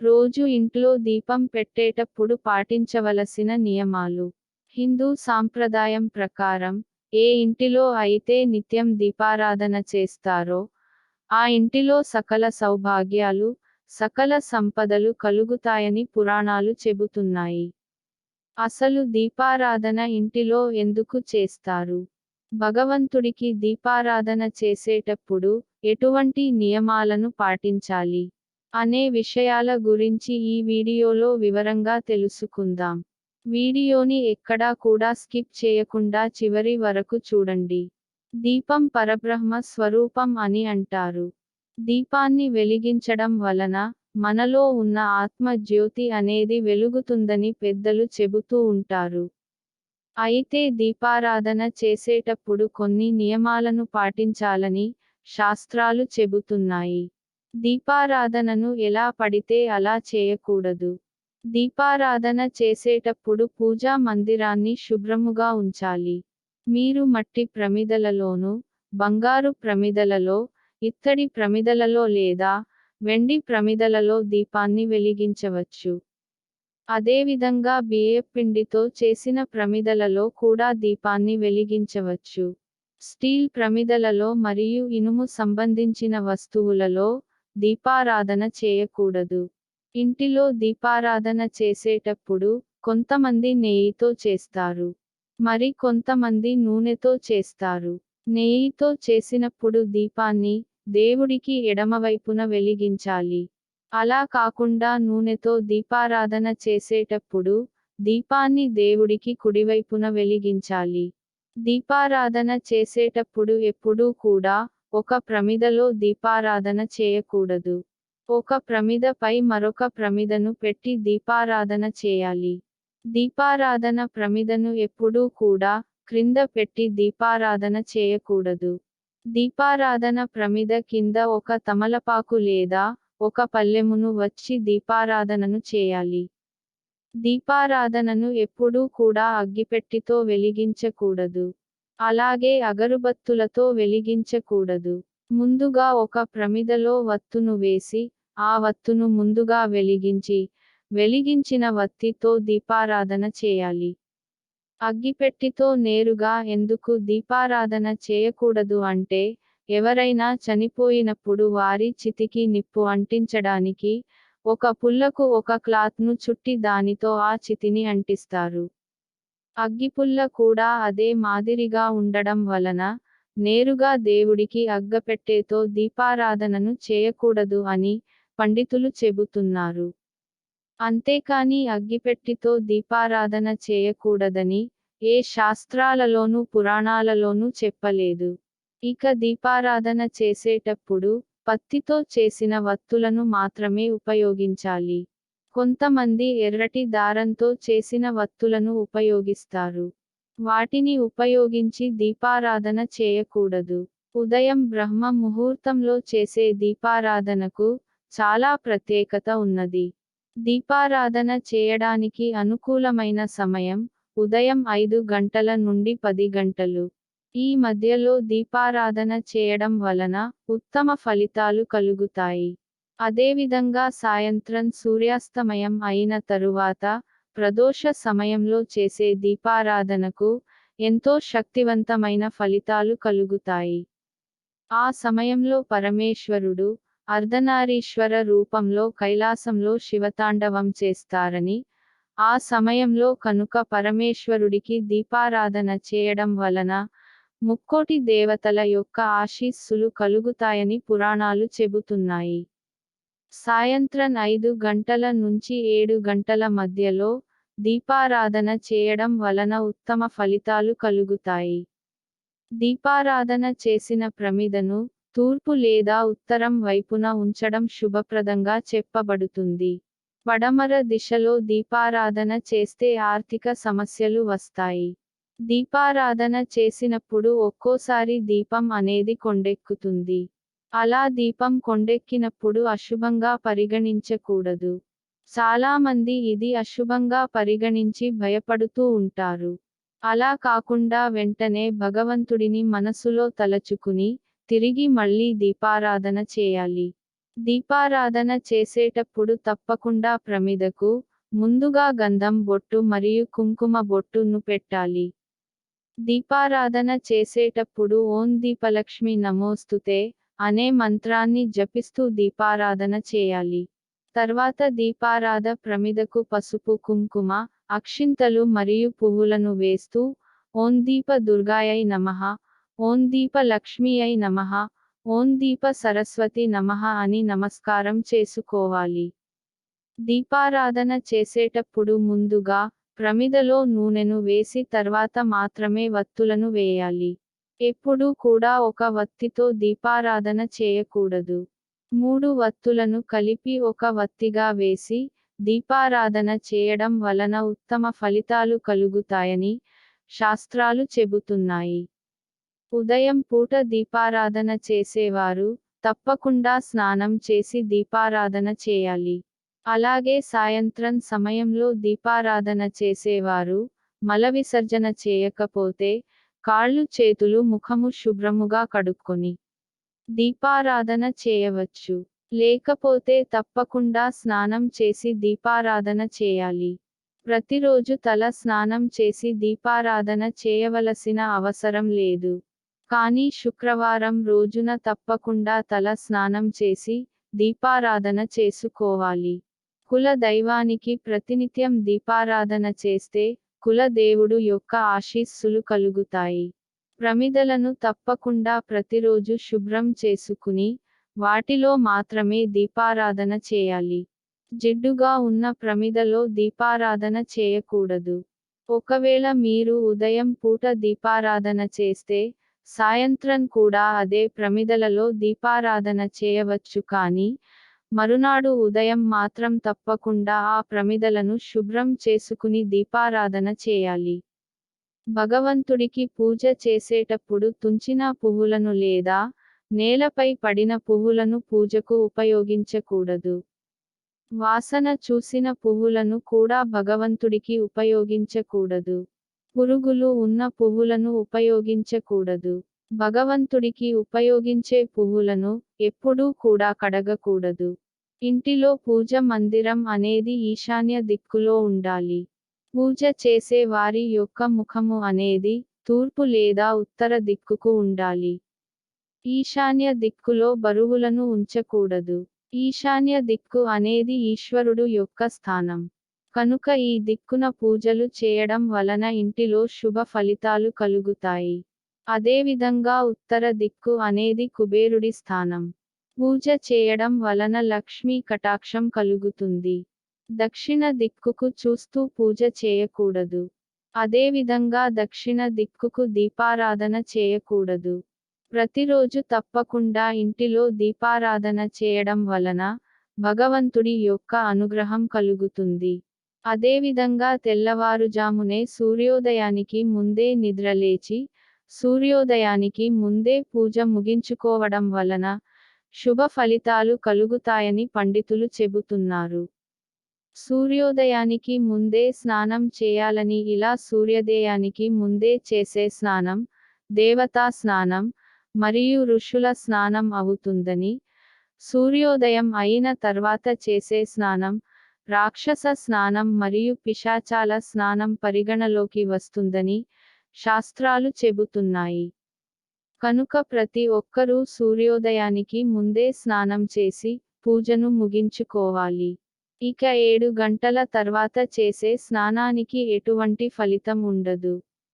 రోజు ఇంట్లో దీపం పెట్టేటప్పుడు పాటించవలసిన నియమాలు. హిందూ సాంప్రదాయం ప్రకారం, ఏ ఇంటిలో అయితే నిత్యం దీపారాధన చేస్తారో, ఆ ఇంటిలో సకల సౌభాగ్యాలు, సకల సంపదలు కలుగుతాయని పురాణాలు చెబుతున్నాయి. అసలు దీపారాధన ఇంటిలో ఎందుకు చేస్తారు? భగవంతుడికి దీపారాధన చేసేటప్పుడు ఎటువంటి నియమాలను పాటించాలి అనే విషయాల గురించి ఈ వీడియోలో వివరంగా తెలుసుకుందాం. వీడియోని ఎక్కడా కూడా స్కిప్ చేయకుండా చివరి వరకు చూడండి. దీపం పరబ్రహ్మ స్వరూపం అని అంటారు. దీపాన్ని వెలిగించడం వలన మనలో ఉన్న ఆత్మ జ్యోతి అనేది వెలుగుతుందని పెద్దలు చెబుతూ ఉంటారు. అయితే దీపారాధన చేసేటప్పుడు కొన్ని నియమాలను పాటించాలని శాస్త్రాలు చెబుతున్నాయి. దీపారాధనను ఎలా పడితే అలా చేయకూడదు. దీపారాధన చేసేటప్పుడు పూజా మందిరాన్ని శుభ్రముగా ఉంచాలి. మీరు మట్టి ప్రమిదలలోనూ, బంగారు ప్రమిదలలో, ఇత్తడి ప్రమిదలలో లేదా వెండి ప్రమిదలలో దీపాన్ని వెలిగించవచ్చు. అదేవిధంగా బియ్యపిండితో చేసిన ప్రమిదలలో కూడా దీపాన్ని వెలిగించవచ్చు. స్టీల్ ప్రమిదలలో మరియు ఇనుము సంబంధించిన వస్తువులలో దీపారాధన చేయకూడదు. ఇంటిలో దీపారాధన చేసేటప్పుడు కొంతమంది నెయ్యితో చేస్తారు. మరి కొంతమంది నూనెతో చేస్తారు. నెయ్యితో చేసినప్పుడు దీపాన్ని దేవుడికి ఎడమవైపున వెలిగించాలి. అలా కాకుండా నూనెతో దీపారాధన చేసేటప్పుడు దీపాన్ని దేవుడికి కుడివైపున వెలిగించాలి. దీపారాధన చేసేటప్పుడు ఎప్పుడూ కూడా ఒక ప్రమిదలో దీపారాధన చేయకూడదు. ఒక ప్రమిదపై మరొక ప్రమిదను పెట్టి దీపారాధన చేయాలి. దీపారాధన ప్రమిదను ఎప్పుడూ కూడా క్రింద పెట్టి దీపారాధన చేయకూడదు. దీపారాధన ప్రమిద కింద ఒక తమలపాకు లేదా ఒక పళ్ళెమును వచ్చి దీపారాధనను చేయాలి. దీపారాధనను ఎప్పుడూ కూడా అగ్గిపెట్టితో వెలిగించకూడదు. అలాగే అగరుబత్తులతో వెలిగించకూడదు. ముందుగా ఒక ప్రమిదలో వత్తును వేసి, ఆ వత్తును ముందుగా వెలిగించిన వత్తితో దీపారాధన చేయాలి. అగ్గిపెట్టితో నేరుగా ఎందుకు దీపారాధన చేయకూడదు అంటే, ఎవరైనా చనిపోయినప్పుడు వారి చితికి నిప్పు అంటించడానికి ఒక పుల్లకు ఒక క్లాత్ను చుట్టి దానితో ఆ చితిని అంటిస్తారు. అగ్గిపుల్ల కూడా అదే మాదిరిగా ఉండడం వలన నేరుగా దేవుడికి అగ్గపెట్టెతో దీపారాధనను చేయకూడదు అని పండితులు చెబుతున్నారు. అంతేకాని అగ్గిపెట్టితో దీపారాధన చేయకూడదని ఏ శాస్త్రాలలోనూ పురాణాలలోనూ చెప్పలేదు. ఇక దీపారాధన చేసేటప్పుడు పత్తితో చేసిన వత్తులను మాత్రమే ఉపయోగించాలి. కొంతమంది ఎర్రటి దారంతో చేసిన వత్తులను ఉపయోగిస్తారు. వాటిని ఉపయోగించి దీపారాధన చేయకూడదు. ఉదయం బ్రహ్మ ముహూర్తంలో చేసే దీపారాధనకు చాలా ప్రత్యేకత ఉన్నది. దీపారాధన చేయడానికి అనుకూలమైన సమయం ఉదయం 5 గంటల నుండి 10 గంటలు. ఈ మధ్యలో దీపారాధన చేయడం వలన ఉత్తమ ఫలితాలు కలుగుతాయి. అదేవిధంగా సాయంత్రం సూర్యాస్తమయం అయిన తరువాత ప్రదోష సమయంలో చేసే దీపారాధనకు ఎంతో శక్తివంతమైన ఫలితాలు కలుగుతాయి. ఆ సమయంలో పరమేశ్వరుడు అర్ధనారీశ్వర రూపంలో కైలాసంలో శివతాండవం చేస్తారని, ఆ సమయంలో కనుక పరమేశ్వరుడికి దీపారాధన చేయడం వలన ముక్కోటి దేవతల యొక్క ఆశీస్సులు కలుగుతాయని పురాణాలు చెబుతున్నాయి. సాయంత్రం 5 గంటల నుంచి 7 గంటల మధ్యలో దీపారాధన చేయడం వలన ఉత్తమ ఫలితాలు కలుగుతాయి. దీపారాధన చేసిన ప్రమిదను తూర్పు లేదా ఉత్తరం వైపున ఉంచడం శుభప్రదంగా చెప్పబడుతుంది. పడమర దిశలో దీపారాధన చేస్తే ఆర్థిక సమస్యలు వస్తాయి. దీపారాధన చేసినప్పుడు ఒక్కోసారి దీపం అనేది కొండెక్కుతుంది. అలా దీపం కొండెక్కినప్పుడు అశుభంగా పరిగణించకూడదు. చాలామంది ఇది అశుభంగా పరిగణించి భయపడుతూ ఉంటారు. అలా కాకుండా వెంటనే భగవంతుడిని మనసులో తలచుకుని తిరిగి మళ్ళీ దీపారాధన చేయాలి. దీపారాధన చేసేటప్పుడు తప్పకుండా ప్రమిదకు ముందుగా గంధం బొట్టు మరియు కుంకుమ బొట్టును పెట్టాలి. దీపారాధన చేసేటప్పుడు ఓం దీపలక్ష్మి నమోస్తుతే అనే మంత్రాన్ని జపిస్తూ దీపారాధన చేయాలి. తర్వాత దీపారాధ ప్రమిదకు పసుపు కుంకుమ, అక్షింతలు మరియు పువ్వులను వేస్తూ ఓం దీప దుర్గాయై నమః, ఓం దీప లక్ష్మీయై నమః, ఓం దీప సరస్వతి నమః అని నమస్కారం చేసుకోవాలి. దీపారాధన చేసేటప్పుడు ముందుగా ప్రమిదలో నూనెను వేసి తర్వాత మాత్రమే వత్తులను వేయాలి. ఎప్పుడూ కూడా ఒక వత్తితో దీపారాధన చేయకూడదు. 3 వత్తులను కలిపి ఒక వత్తిగా వేసి దీపారాధన చేయడం వలన ఉత్తమ ఫలితాలు కలుగుతాయని శాస్త్రాలు చెబుతున్నాయి. ఉదయం పూట దీపారాధన చేసేవారు తప్పకుండా స్నానం చేసి దీపారాధన చేయాలి. అలాగే సాయంత్రం సమయంలో దీపారాధన చేసేవారు మలవిసర్జన చేయకపోతే కాళ్ళు చేతులు ముఖము శుభ్రముగా కడుక్కొని దీపారాధన చేయవచ్చు. లేకపోతే తప్పకుండా స్నానం చేసి దీపారాధన చేయాలి. ప్రతిరోజు తల స్నానం చేసి దీపారాధన చేయవలసిన అవసరం లేదు. కానీ శుక్రవారం రోజున తప్పకుండా తల స్నానం చేసి దీపారాధన చేసుకోవాలి. కుల దైవానికి ప్రతినిత్యం దీపారాధన చేస్తే కుల దేవుడు యొక్క ఆశీస్సులు కలుగుతాయి. ప్రమిదలను తప్పకుండా ప్రతిరోజు శుభ్రం చేసుకుని వాటిలో మాత్రమే దీపారాధన చేయాలి. జిడ్డుగా ఉన్న ప్రమిదలో దీపారాధన చేయకూడదు. ఒకవేళ మీరు ఉదయం పూట దీపారాధన చేస్తే సాయంత్రం కూడా అదే ప్రమిదలలో దీపారాధన చేయవచ్చు, కానీ మరునాడు ఉదయం మాత్రం తప్పకుండా ఆ ప్రమిదలను శుభ్రం చేసుకుని దీపారాధన చేయాలి. భగవంతుడికి పూజ చేసేటప్పుడు తుంచిన పువ్వులను లేదా నేలపై పడిన పువ్వులను పూజకు ఉపయోగించకూడదు. వాసన చూసిన పువ్వులను కూడా భగవంతుడికి ఉపయోగించకూడదు. పురుగులు ఉన్న పువ్వులను ఉపయోగించకూడదు. భగవంతుడికి ఉపయోగించే పువ్వులను ఎప్పుడూ కూడా కడగకూడదు. ఇంటిలో పూజ మందిరం అనేది ఈశాన్య దిక్కులో ఉండాలి. పూజ చేసే వారి యొక్క ముఖము అనేది తూర్పు లేదా ఉత్తర దిక్కుకు ఉండాలి. ఈశాన్య దిక్కులో బరువులను ఉంచకూడదు. ఈశాన్య దిక్కు అనేది ఈశ్వరుడు యొక్క స్థానం. కనుక ఈ దిక్కున పూజలు చేయడం వలన ఇంటిలో శుభ ఫలితాలు కలుగుతాయి. అదేవిధంగా ఉత్తర దిక్కు అనేది కుబేరుడి స్థానం. పూజ చేయడం వలన లక్ష్మీ కటాక్షం కలుగుతుంది. దక్షిణ దిక్కుకు చూస్తూ పూజ చేయకూడదు. అదేవిధంగా దక్షిణ దిక్కుకు దీపారాధన చేయకూడదు. ప్రతిరోజు తప్పకుండా ఇంటిలో దీపారాధన చేయడం వలన భగవంతుడి యొక్క అనుగ్రహం కలుగుతుంది. అదేవిధంగా తెల్లవారుజామునే సూర్యోదయానికి ముందే నిద్రలేచి సూర్యోదయానికి ముందే పూజ ముగించుకోవడం వలన శుభ ఫలితాలు కలుగుతాయని పండితులు చెబుతున్నారు. సూర్యోదయానికి ముందే స్నానం చేయాలని, ఇలా సూర్యోదయానికి ముందే చేసే స్నానం దేవతా స్నానం మరియు ఋషుల స్నానం అవుతుందని, సూర్యోదయం అయిన తర్వాత చేసే స్నానం రాక్షస స్నానం మరియు పిశాచాల స్నానం పరిగణలోకి వస్తుందని శాస్త్రాలు చెబుతున్నాయి. కనుక ప్రతి ఒక్కరూ సూర్యోదయానికి ముందే స్నానం చేసి పూజను ముగించుకోవాలి. ఇక 7 గంటల తర్వాత చేసే స్నానానికి ఎటువంటి ఫలితం ఉండదు.